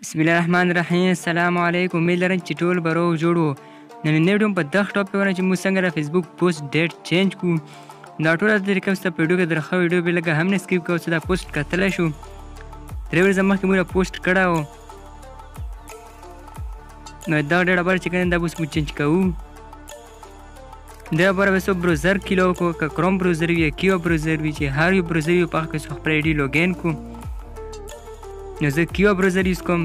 بسم الله الرحمن الرحیم. السلام علیکم. امید لرم چې ټول به روغ جوړ وو. نننی ویډیو په دغه ټاپک باندې چې موږ څنګه د فیسبوک پوسټ ډیټ چینج کړو دا ټوله طریقه ستا په ویډیو کې درخه ویډیو به لږه هم نه سکیپ کوو چې دا پوسټ کتلی شو. درې ورځې مخکې موږ پوسټ کړی و نو دغه ډېره بار چې کوم دا اوس موږ چینج کوو. دې لپاره به څو بروزر کې لوګ کړو که کروم بروزر وي یا کیو بروزر وي چې هر یو بروزر وي په هغه کې څو خپل آی ډي لوګین کړو. نو زه کیو بروزر یوز کوم.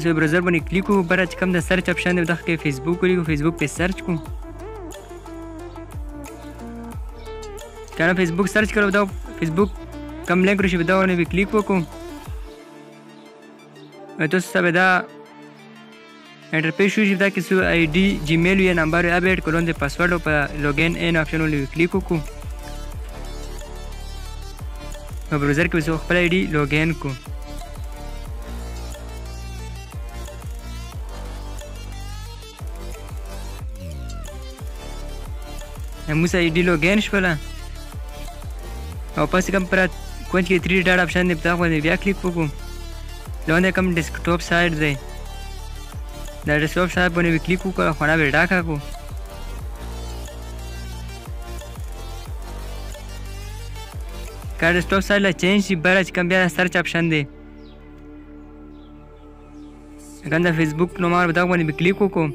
زه بروزر باندې کلیک کوم بره چې کوم د سرچ اپشن دی دغه کې فیسبوک ولیکو فیسبوک پې سرچ کوم. که نه فیسبوک سرچ کړو دا فیسبوک کوم لینک راشي په دغه باندې به کلیک وکړو. تاسو ته به دا انټرفیس شوشي دا کې څو آی ډي جیمیل یا نمبر یا به اډ کړو د پاسورډ او په لوګین ان آپشن باندې کلیک وکړو. په بروزر کې به څو خپل آی ډي لوګین کړو. موږ آی ډي لوګین شوله او پس کوم پر کونج کې 3 ډاټ آپشن دی په هغه باندې بیا کلیک وکړو. لاندې کوم ډیسکټاپ سایډ دی دا ډیسکټاپ سایډ باندې کلیک وکړو خونه به ډاکه کړو. که ډیسکټاپ سایډ لا چینج شي بره چې کوم بیا سرچ آپشن دی کوم د فیسبوک نومار په دغه باندې به کلیک وکړو.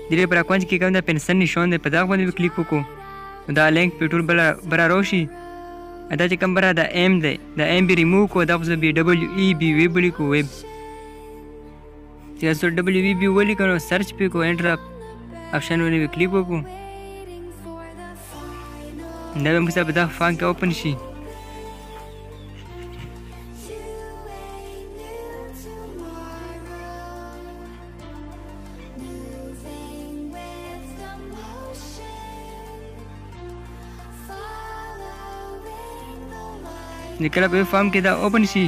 دې پر اکاونټ کې کوم د پنسل نشان دی په دغه باندې به کلیک وکړو. دا لینک په ټول بره راشي. دا چې کوم بره د ایم دی د ایم به ریموو کړو دا خو بي ډبلیو ای بي ویب ولیکو ویب چې تاسو ډبلیو ای بي ولیکو نو سرچ پې کړو انټر آپشن باندې به کلیک وکړو. دا به موږ سره په دغه فان کې اوپن شي. کله په فارم کې دا اوپن شي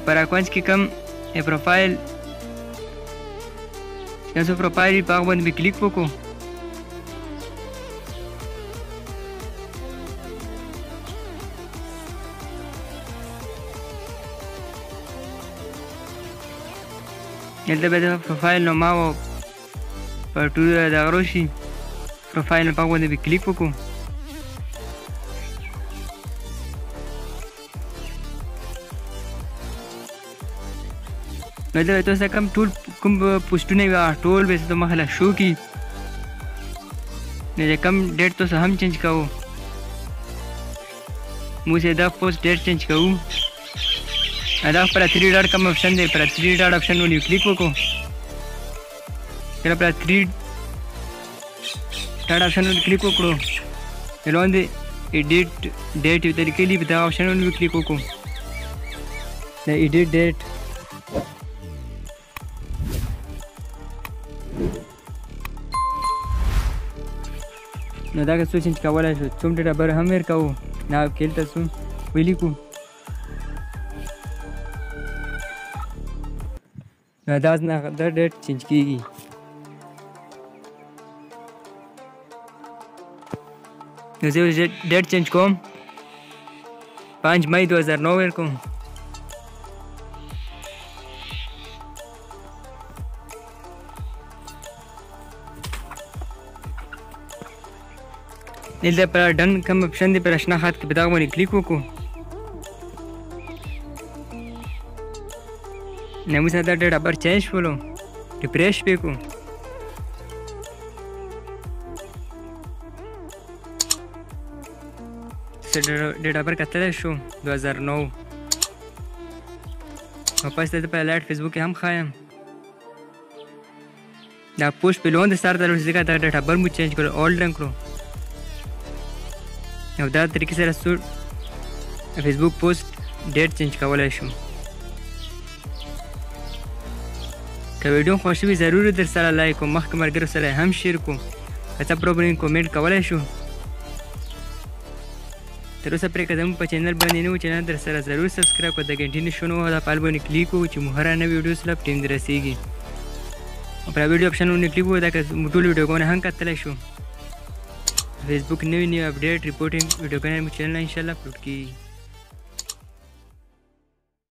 پر اکاونټ کې کوم پروفایل تاسو پروفایل په هغه باندې کلیک وکړو. دلته به د پروفایل نوم او په ټول دغه راشي پروفایل په هغه باندې کلیک وکړو. نو دا تاسو کوم ټول کوم پوسټونه وي ټول به ته مخله شو کی نه کوم ډیټ تاسو هم چینج کوو. موږ دا پوسټ ډیټ چینج کوو. دا پر 3 ډاټ کوم آپشن دی پر 3 ډاټ آپشن باندې کلیک وکړو. کله پر 3 ډاټ آپشن باندې کلیک وکړو لاندې ایډیټ ډیټ یو طریقې دی په دا آپشن باندې کلیک وکړو. دا ایډیټ ډیټ نو دا که څو چینج کولی شو څوم ډېره بر هم هېر کوو نه کلته څو ولیکو. نو دا ډیټ چینج کېږي. نو زه اوس ډیټ چینج کوم 5 مئی 2009 ور کوم. دلته پر ډن کوم آپشن دی پر اشنا خط کې په دغه باندې کلیک وکړو. نه موږ دا ډېر ابر چینج شولو ریفریش پې کړو. ډېر ابر کتلی شو 2009 واپس دلته په الایټ فیسبوک کې هم ښایم. دا پوسټ په لوند سر ته ځکه دا ډېر ابر مو چینج کړو اولډ رنګ کړو. او دا طریقې سره څو فیسبوک پوسټ ډیټ چینج کولی شو. که ویډیو خوښ وي ضرور در سره لایک او مخکې ملګرو سره هم شیر کړو. که څه پروبلم کومنټ کولی شو. تر اوسه پرې که زموږ په چینل باندې نه وو چینل در سره ضرور سبسکرایب کړه د غنټې نښان ووهه دا فال باندې کلیک وکړو چې مو هره نوې ویډیو سره په ټیم دې رسېږي. او پر ویډیو آپشن باندې کلیک وکړو دا که ټول ویډیوګانې هم کتلی شو. Facebook new update reporting video का channel इंशाल्लाह upload की।